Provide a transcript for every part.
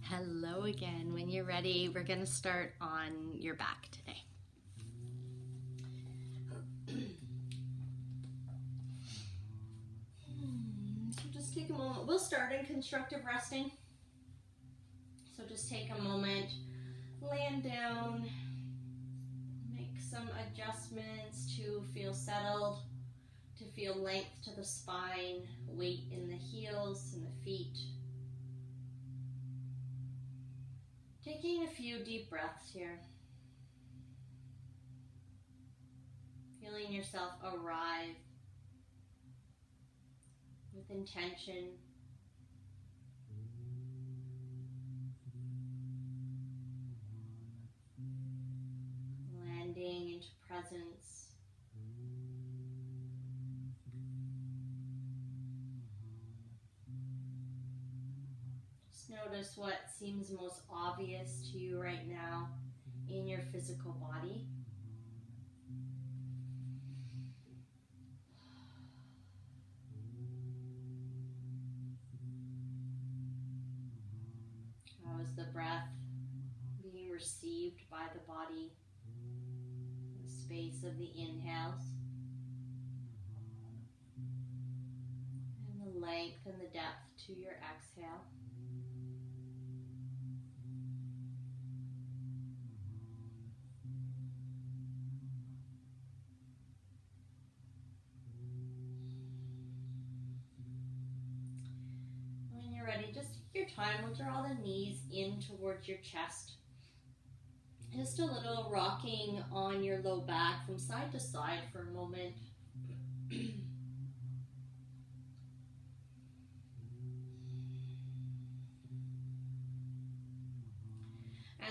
Hello again. When you're ready, we're going to start on your back today. So just take a moment. We'll start in constructive resting. So just take a moment, land down, make some adjustments to feel settled, to feel length to the spine, weight in the heels and the feet. Taking a few deep breaths here. Feeling yourself arrive with intention. Landing into presence. Just notice what seems most obvious to you right now in your physical body. How is the breath being received by the body? The space of the inhales and the length and the depth to your exhale. When you're ready, just take your time. We'll draw the knees in towards your chest. Just a little rocking on your low back from side to side for a moment. And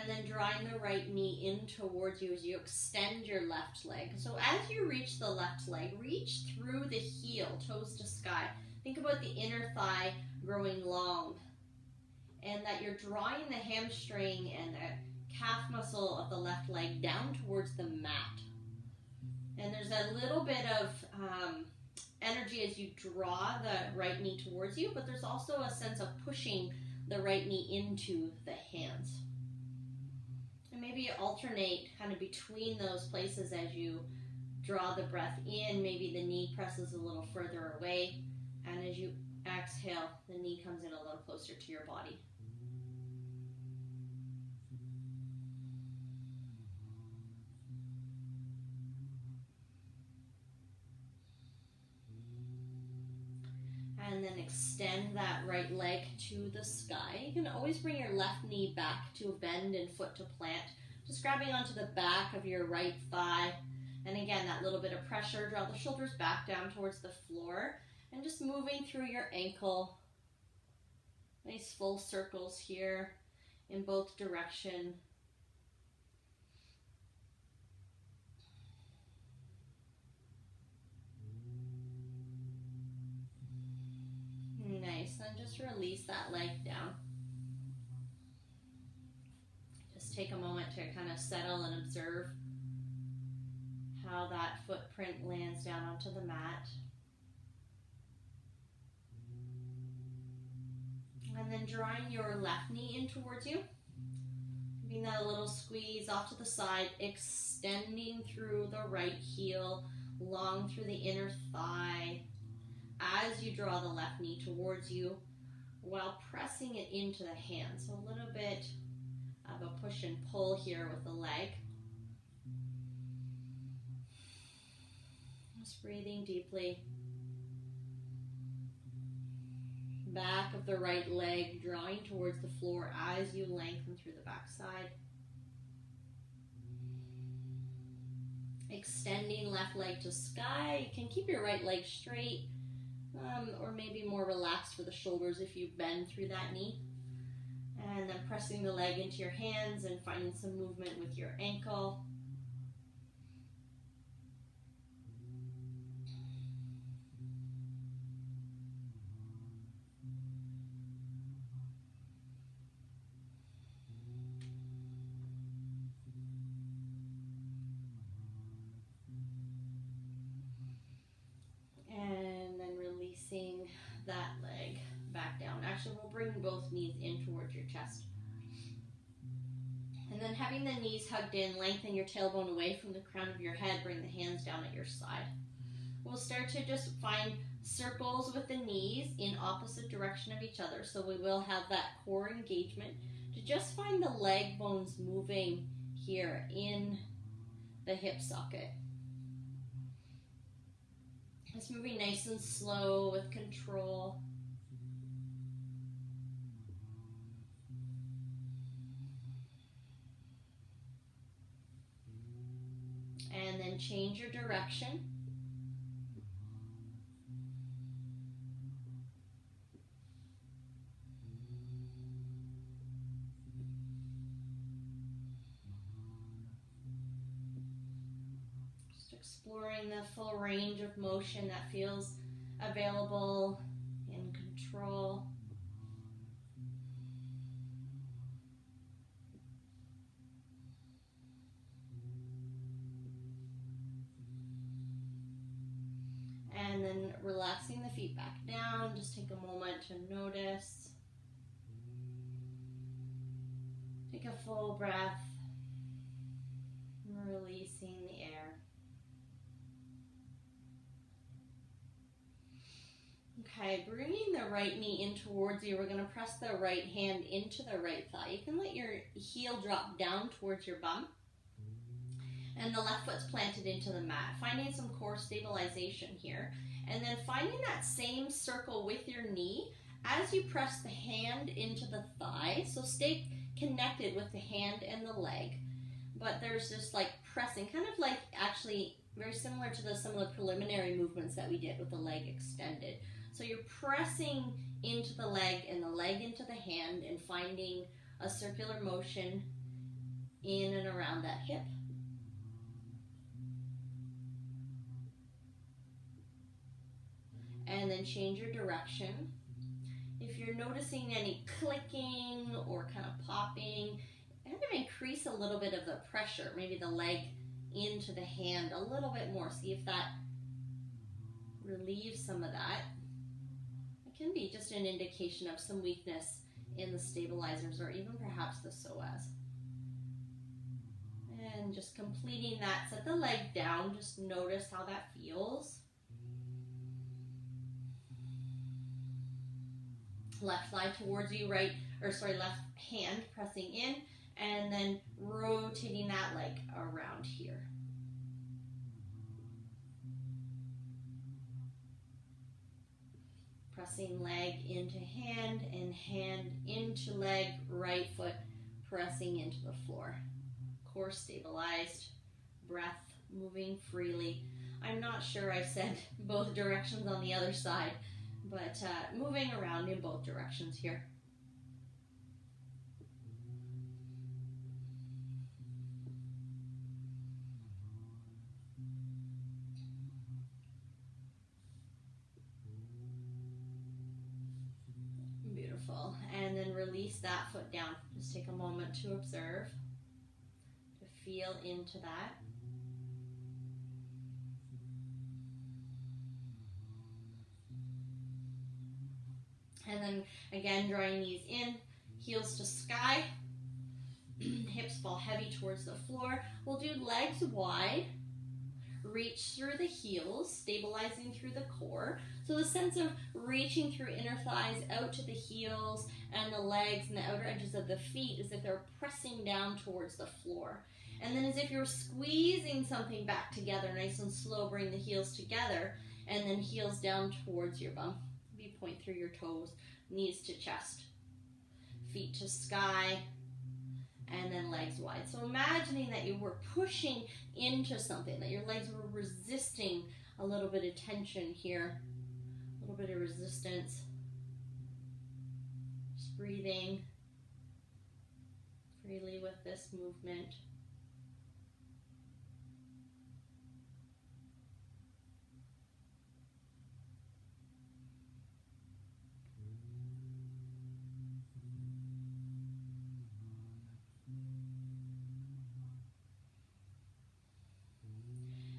then drawing the right knee in towards you as you extend your left leg. So as you reach the left leg, reach through the heel, toes to sky. Think about the inner thigh growing long, and that you're drawing the hamstring and the calf muscle of the left leg down towards the mat. And there's a little bit of energy as you draw the right knee towards you, but there's also a sense of pushing the right knee into the hands. And maybe alternate kind of between those places as you draw the breath in. Maybe the knee presses a little further away, and as you exhale, the knee comes in a little closer to your body. And then extend that right leg to the sky. You can always bring your left knee back to a bend and foot to plant. Just grabbing onto the back of your right thigh. And again, that little bit of pressure. Draw the shoulders back down towards the floor. And just moving through your ankle. Nice full circles here in both directions. Nice, and just release that leg down. Just take a moment to kind of settle and observe how that footprint lands down onto the mat. And then drawing your left knee in towards you. Giving that a little squeeze off to the side, extending through the right heel, long through the inner thigh, as you draw the left knee towards you while pressing it into the hand. So a little bit of a push and pull here with the leg. Just breathing deeply. Back of the right leg drawing towards the floor as you lengthen through the back side. Extending left leg to sky. You can keep your right leg straight. Or maybe more relaxed for the shoulders if you bend through that knee. And then pressing the leg into your hands and finding some movement with your ankle. That leg back down. Actually, we'll bring both knees in towards your chest. then having the knees hugged in, lengthen your tailbone away from the crown of your head, bring the hands down at your side. We'll start to just find circles with the knees in opposite direction of each other. So we will have that core engagement to just find the leg bones moving here in the hip socket. It's moving nice and slow with control. And then change your direction. Just exploring the full range of motion that feels available, in control. And then relaxing the feet back down. Just take a moment to notice. Take a full breath. Releasing the air. Okay, bringing the right knee in towards you. We're going to press the right hand into the right thigh. You can let your heel drop down towards your bum. And the left foot's planted into the mat, finding some core stabilization here. And then finding that same circle with your knee as you press the hand into the thigh. So stay connected with the hand and the leg. But there's just like pressing, kind of like actually very similar to some of the preliminary movements that we did with the leg extended. So you're pressing into the leg and the leg into the hand and finding a circular motion in and around that hip. And then change your direction. If you're noticing any clicking or kind of popping, kind of increase a little bit of the pressure, maybe the leg into the hand a little bit more. See if that relieves some of that. It can be just an indication of some weakness in the stabilizers or even perhaps the psoas. And just completing that, set the leg down, just notice how that feels. Left thigh towards you, left hand pressing in, and then rotating that leg around here. Pressing leg into hand and hand into leg, right foot pressing into the floor. Core stabilized, breath moving freely. I'm not sure I said both directions on the other side, but moving around in both directions here. Beautiful. And then release that foot down. Just take a moment to observe, to feel into that. And then again, drawing knees in, heels to sky, hips fall heavy towards the floor. We'll do legs wide, reach through the heels, stabilizing through the core. So the sense of reaching through inner thighs out to the heels and the legs and the outer edges of the feet as if they're pressing down towards the floor. And then as if you're squeezing something back together, nice and slow, bring the heels together and then heels down towards your bum. Point through your toes, knees to chest, feet to sky, and then legs wide. So imagining that you were pushing into something, that your legs were resisting a little bit of tension here, a little bit of resistance. Just breathing freely with this movement.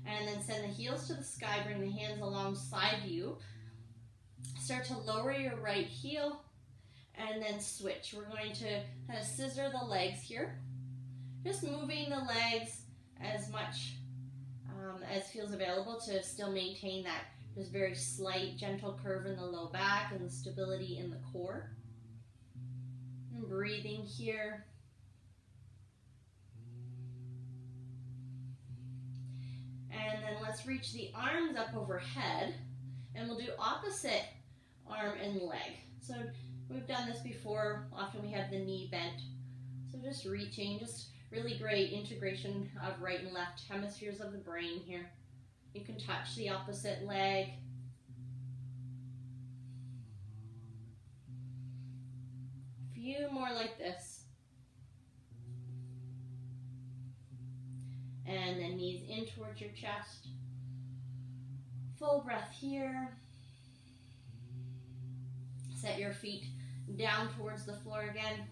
And then send the heels to the sky, bring the hands alongside you. Start to lower your right heel and then switch. We're going to kind of scissor the legs here. Just moving the legs as much as feels available to still maintain that just very slight, gentle curve in the low back and the stability in the core. And breathing here. And then let's reach the arms up overhead, and we'll do opposite arm and leg. So we've done this before. Often we have the knee bent. So just reaching, just really great integration of right and left hemispheres of the brain here. You can touch the opposite leg. A few more like this. And then knees in towards your chest. Full breath here. Set your feet down towards the floor again.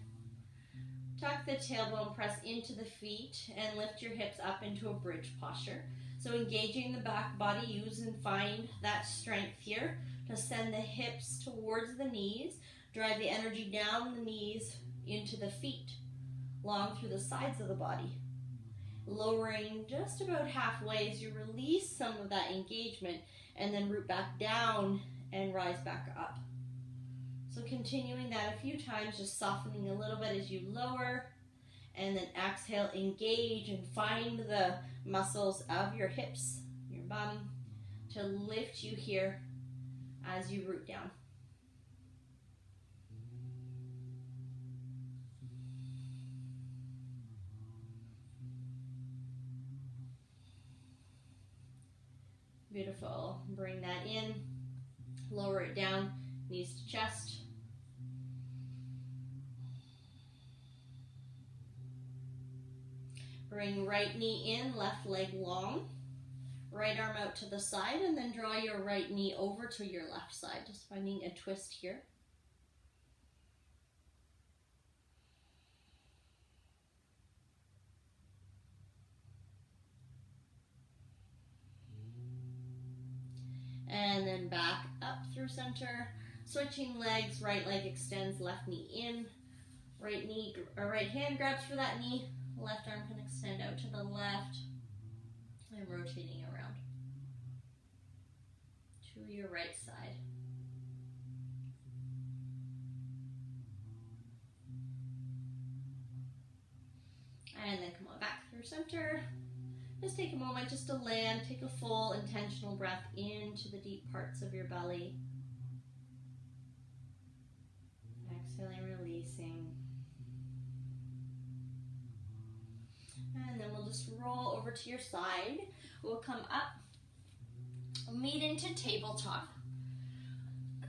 Tuck the tailbone, press into the feet, and lift your hips up into a bridge posture. So engaging the back body, use and find that strength here to send the hips towards the knees. Drive the energy down the knees into the feet, long through the sides of the body. Lowering just about halfway as you release some of that engagement and then root back down and rise back up. So continuing that a few times, just softening a little bit as you lower, and then exhale, engage and find the muscles of your hips, your bum, to lift you here as you root down. Beautiful. Bring that in, lower it down, knees to chest. Bring right knee in, left leg long. Right arm out to the side, and then draw your right knee over to your left side, just finding a twist here. And then back up through center. Switching legs, right leg extends, left knee in. Right hand grabs for that knee. Left arm can extend out to the left. And rotating around to your right side. And then come on back through center. Just take a moment just to land. Take a full intentional breath into the deep parts of your belly. Exhaling, releasing. And then we'll just roll over to your side. We'll come up, meet into tabletop.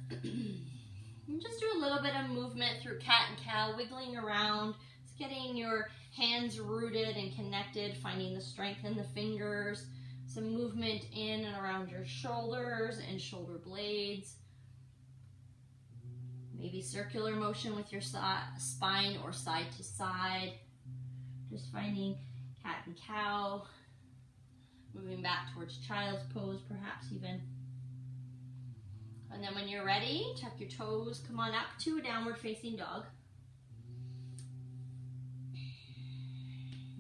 And just do a little bit of movement through cat and cow, wiggling around. Just getting your hands rooted and connected, finding the strength in the fingers. Some movement in and around your shoulders and shoulder blades. Maybe circular motion with your spine or side to side. Just finding cat and cow. Moving back towards child's pose, perhaps even. And then when you're ready, tuck your toes, come on up to a downward facing dog.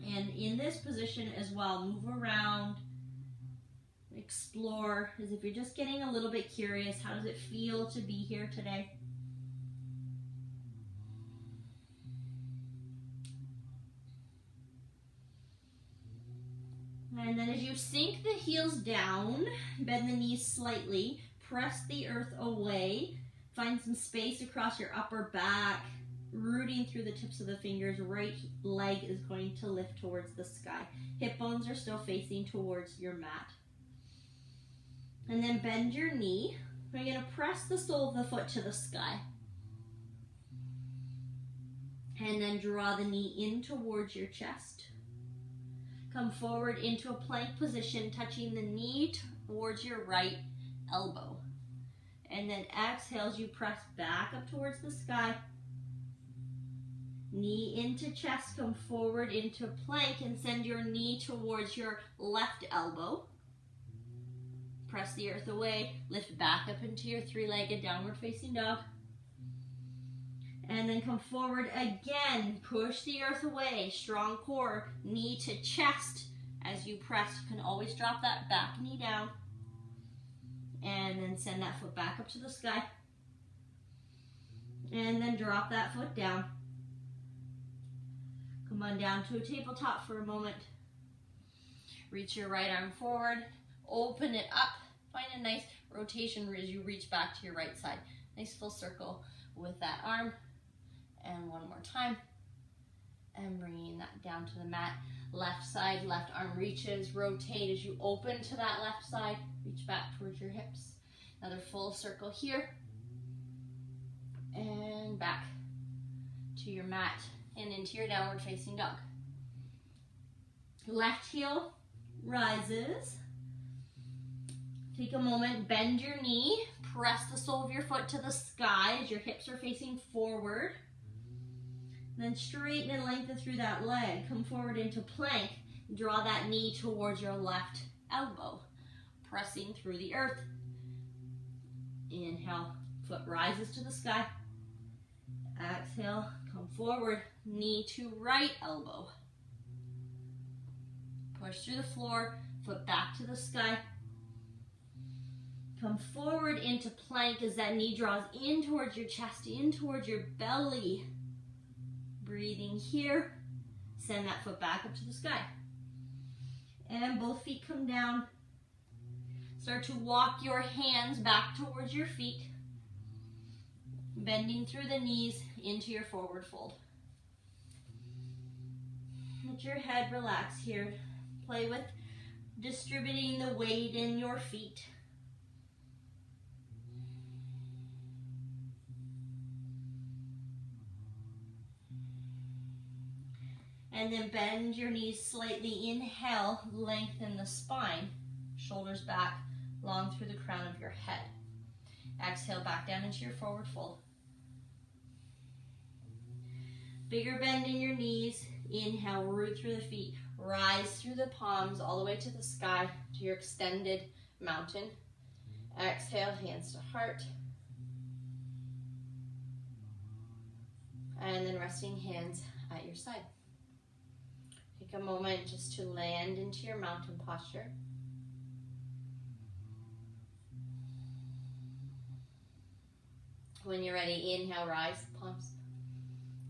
And in this position as well, move around, explore, as if you're just getting a little bit curious. How does it feel to be here today? And then as you sink the heels down, bend the knees slightly, press the earth away, find some space across your upper back, rooting through the tips of the fingers. Right leg is going to lift towards the sky. Hip bones are still facing towards your mat. And then bend your knee. We're going to press the sole of the foot to the sky. And then draw the knee in towards your chest. Come forward into a plank position, touching the knee towards your right elbow. And then exhale as you press back up towards the sky. Knee into chest, come forward into plank and send your knee towards your left elbow. Press the earth away, lift back up into your three-legged downward facing dog. And then come forward again. Push the earth away. Strong core, knee to chest. As you press, you can always drop that back knee down. And then send that foot back up to the sky. And then drop that foot down. Come on down to a tabletop for a moment. Reach your right arm forward. Open it up. Find a nice rotation as you reach back to your right side. Nice full circle with that arm. And one more time. And bringing that down to the mat. Left side, left arm reaches. Rotate as you open to that left side. Reach back towards your hips. Another full circle here. And back to your mat and into your downward facing dog. Left heel rises. Take a moment, bend your knee. Press the sole of your foot to the sky as your hips are facing forward. Then straighten and lengthen through that leg. Come forward into plank. Draw that knee towards your left elbow. Pressing through the earth. Inhale, foot rises to the sky. Exhale, come forward, knee to right elbow. Push through the floor, foot back to the sky. Come forward into plank as that knee draws in towards your chest, in towards your belly. Breathing here. Send that foot back up to the sky. And both feet come down. Start to walk your hands back towards your feet. Bending through the knees into your forward fold. Let your head relax here. Play with distributing the weight in your feet. And then bend your knees slightly. Inhale, lengthen the spine. Shoulders back, long through the crown of your head. Exhale, back down into your forward fold. Bigger bend in your knees. Inhale, root through the feet. Rise through the palms all the way to the sky, to your extended mountain. Exhale, hands to heart. And then resting hands at your side. Take a moment just to land into your mountain posture. When you're ready, inhale, rise, palms.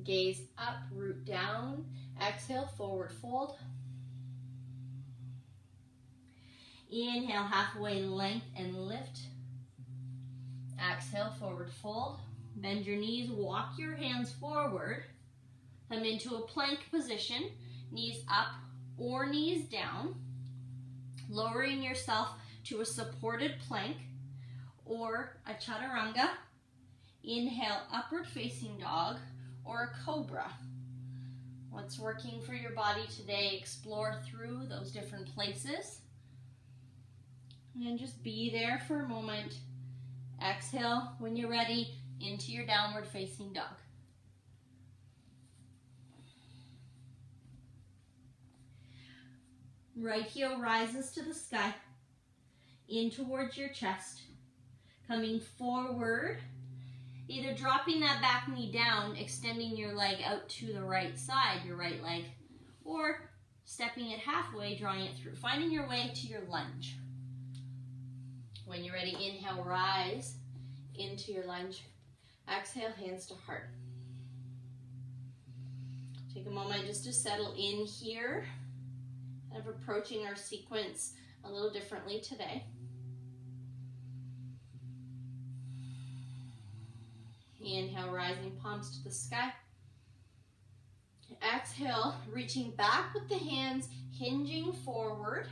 Gaze up, root down. Exhale, forward fold. Inhale, halfway length and lift. Exhale, forward fold. Bend your knees, walk your hands forward. Come into a plank position. Knees up or knees down. Lowering yourself to a supported plank or a chaturanga. Inhale, upward facing dog or a cobra. What's working for your body today? Explore through those different places. And just be there for a moment. Exhale when you're ready into your downward facing dog. Right heel rises to the sky, in towards your chest. Coming forward, either dropping that back knee down, extending your leg out to the right side, your right leg, or stepping it halfway, drawing it through, finding your way to your lunge. When you're ready, inhale, rise into your lunge. Exhale, hands to heart. Take a moment just to settle in here, kind of approaching our sequence a little differently today. Inhale, rising palms to the sky. Exhale, reaching back with the hands, hinging forward.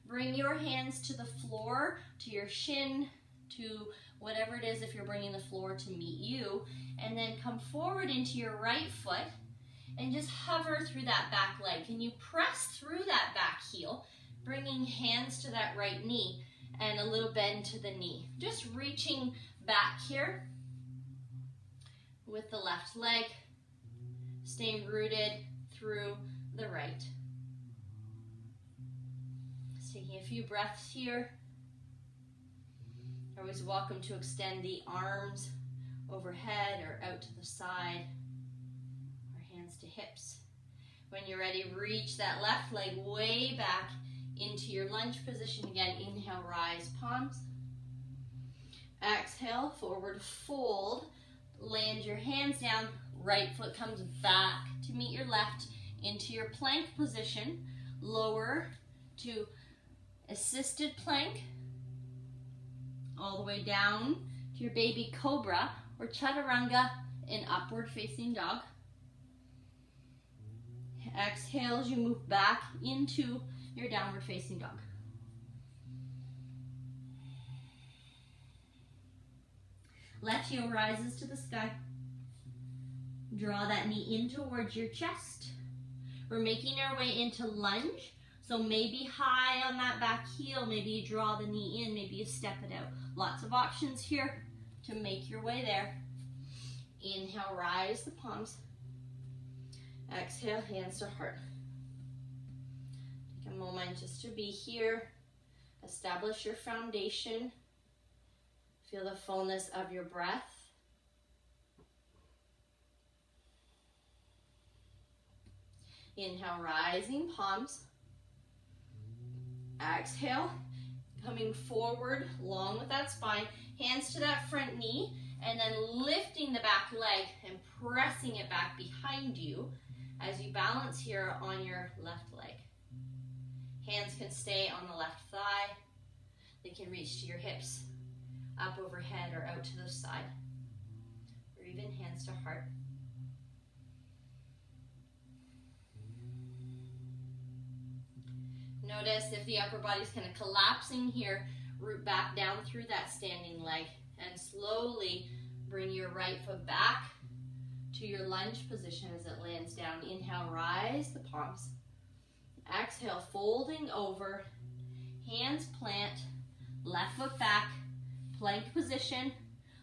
Bring your hands to the floor, to your shin, to whatever it is if you're bringing the floor to meet you. And then come forward into your right foot and just hover through that back leg. Can you press through that back heel, bringing hands to that right knee and a little bend to the knee. Just reaching back here with the left leg, staying rooted through the right. Just taking a few breaths here. You're always welcome to extend the arms overhead or out to the side, or hands to hips. When you're ready, reach that left leg way back into your lunge position again. Inhale, rise, palms. Exhale, forward fold. Land your hands down. Right foot comes back to meet your left into your plank position. Lower to assisted plank. All the way down to your baby cobra or chaturanga in upward facing dog. Exhale as you move back into your downward facing dog. Left heel rises to the sky. Draw that knee in towards your chest. We're making our way into lunge. So maybe high on that back heel, maybe you draw the knee in, maybe you step it out. Lots of options here to make your way there. Inhale, rise the palms. Exhale, hands to heart. Take a moment just to be here. Establish your foundation. Feel the fullness of your breath. Inhale, rising palms. Exhale, coming forward, long with that spine. Hands to that front knee, and then lifting the back leg and pressing it back behind you as you balance here on your left leg. Hands can stay on the left thigh. They can reach to your hips, up overhead or out to the side, or even hands to heart. Notice if the upper body's kind of collapsing here, root back down through that standing leg and slowly bring your right foot back to your lunge position as it lands down. Inhale, rise the palms. Exhale, folding over, hands plant, left foot back, plank position,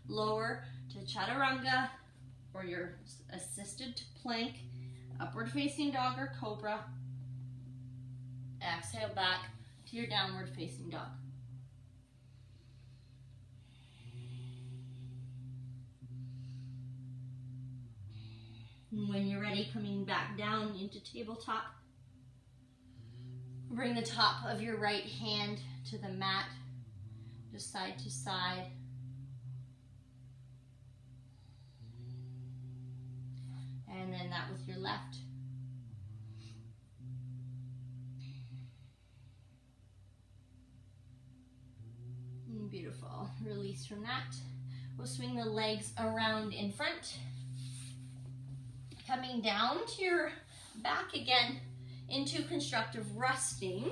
lower to chaturanga or your assisted plank, upward facing dog or cobra. Exhale back to your downward facing dog. And when you're ready, coming back down into tabletop, bring the top of your right hand to the mat, just side to side. And then that with your left. Beautiful. Release from that. We'll swing the legs around in front. Coming down to your back again into constructive resting.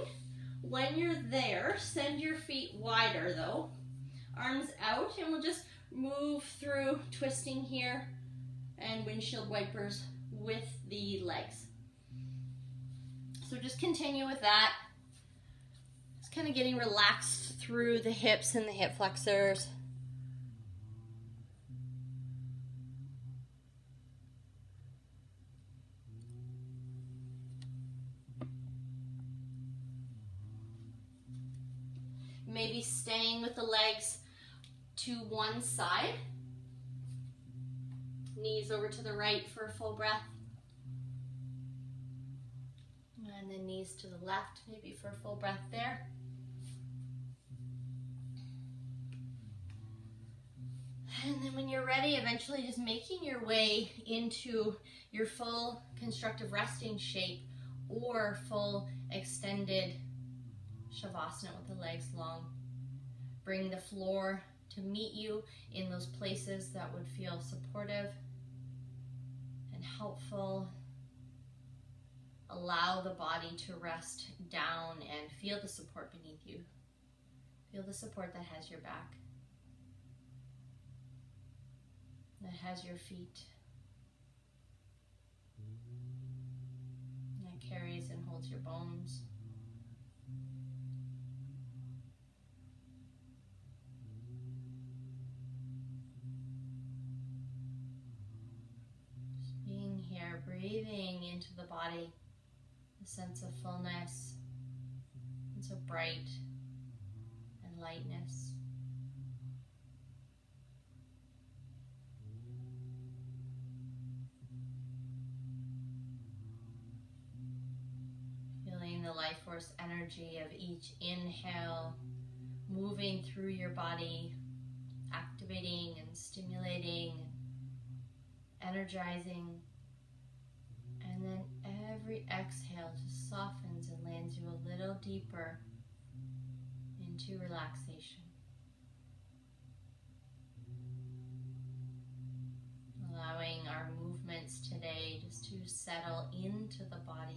When you're there, send your feet wider though. Arms out, and we'll just move through twisting here and windshield wipers with the legs. So just continue with that. Just kind of getting relaxed through the hips and the hip flexors. Maybe staying with the legs to one side. Knees over to the right for a full breath. And then knees to the left, maybe for a full breath there. And then when you're ready, eventually just making your way into your full constructive resting shape or full extended Shavasana with the legs long. Bring the floor to meet you in those places that would feel supportive and helpful. Allow the body to rest down and feel the support beneath you. Feel the support that has your back, that has your feet, that carries and holds your bones. Just being here, breathing into the body, a sense of fullness, and so bright and lightness. feeling the life force energy of each inhale moving through your body, activating and stimulating, energizing. And then every exhale just softens and lands you a little deeper into relaxation. Allowing our movements today just to settle into the body.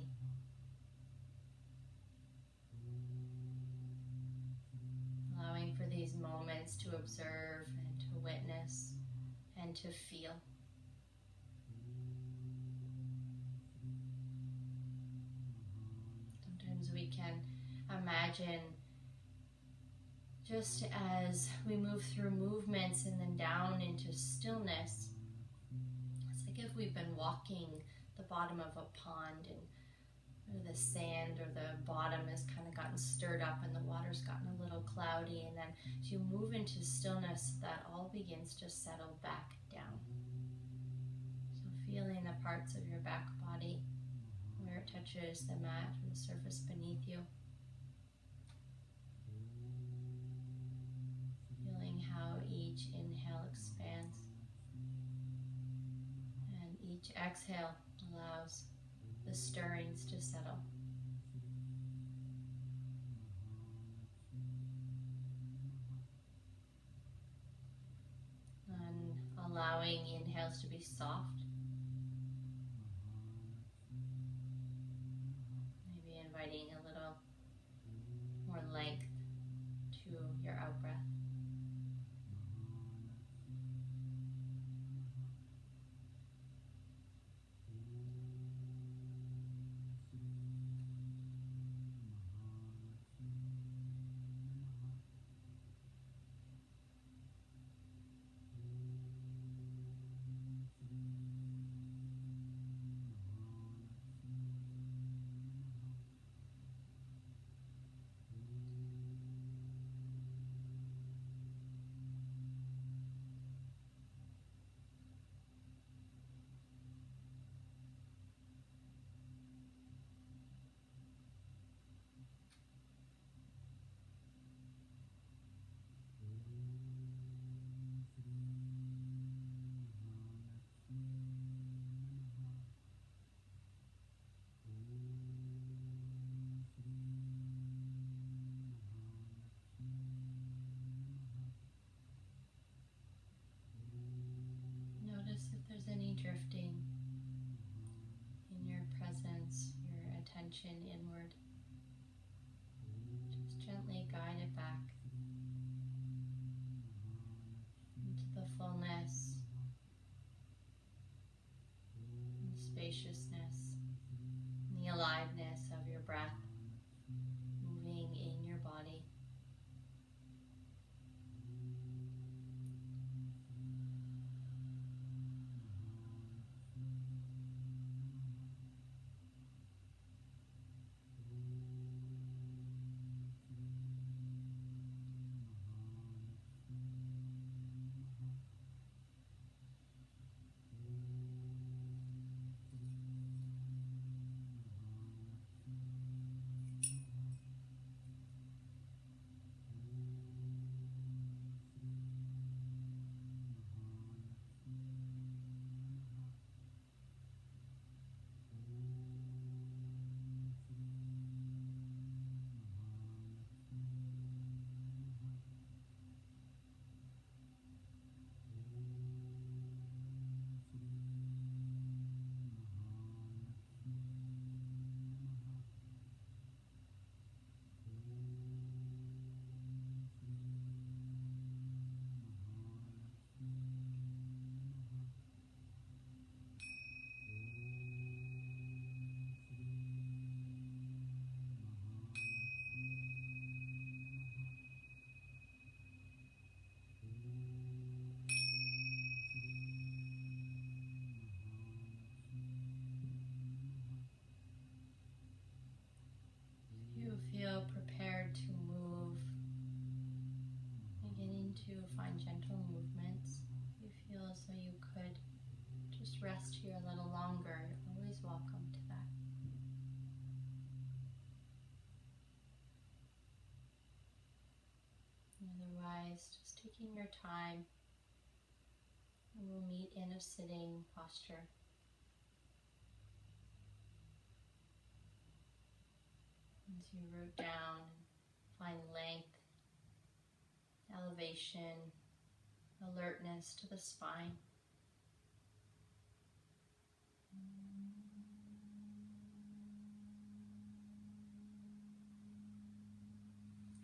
Allowing for these moments to observe and to witness and to feel. Sometimes we can imagine, just as we move through movements and then down into stillness, it's like if we've been walking the bottom of a pond and the sand or the bottom has kind of gotten stirred up and the water's gotten a little cloudy, and then as you move into stillness, that all begins to settle back down. So feeling the parts of your back body where it touches the mat or the surface beneath you. Feeling how each inhale expands and each exhale allows the stirrings to settle. And allowing inhales to be soft. Maybe inviting a little more length to your out breath. Notice if there's any drifting in your presence, your attention inward. Just gently guide it back into the fullness and the spaciousness and the aliveness of your breath moving in your body. time. And we'll meet in a sitting posture. As you root down, find length, elevation, alertness to the spine.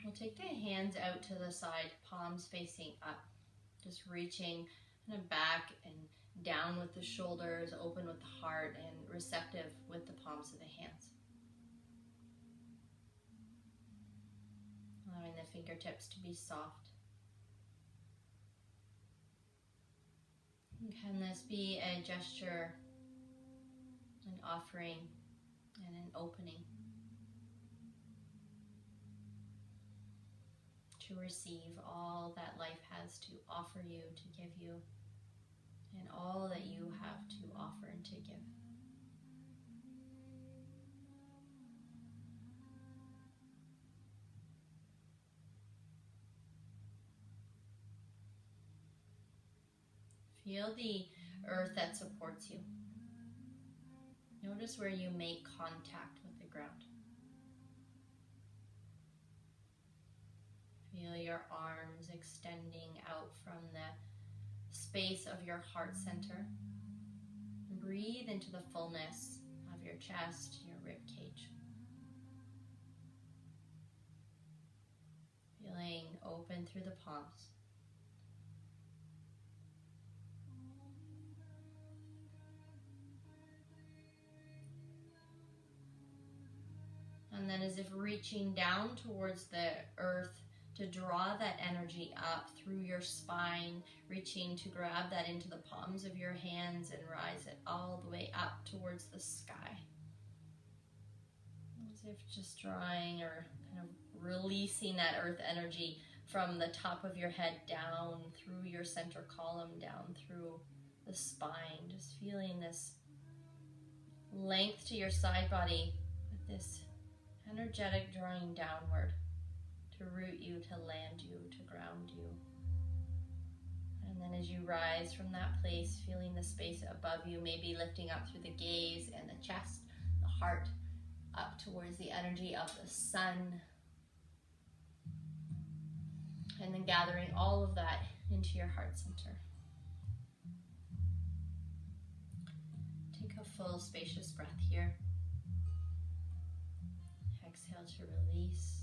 We'll take the hands out to the side, palms facing up, just reaching kind of back and down with the shoulders, open with the heart, and receptive with the palms of the hands. Allowing the fingertips to be soft. And can this be a gesture, an offering, and an opening to receive all that life has to offer you, to give you, and all that you have to offer and to give. Feel the earth that supports you. Notice where you make contact with the ground. Feel your arms extending out from the space of your heart center. Breathe into the fullness of your chest, your rib cage. Feeling open through the palms. And then as if reaching down towards the earth to draw that energy up through your spine, reaching to grab that into the palms of your hands and rise it all the way up towards the sky. As if just drawing or kind of releasing that earth energy from the top of your head down through your center column, down through the spine. Just feeling this length to your side body with this energetic drawing downward to root you, to land you, to ground you. And then as you rise from that place, feeling the space above you, maybe lifting up through the gaze and the chest, the heart, up towards the energy of the sun. And then gathering all of that into your heart center. Take a full, spacious breath here. Exhale to release.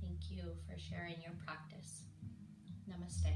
Thank you for sharing your practice. Namaste.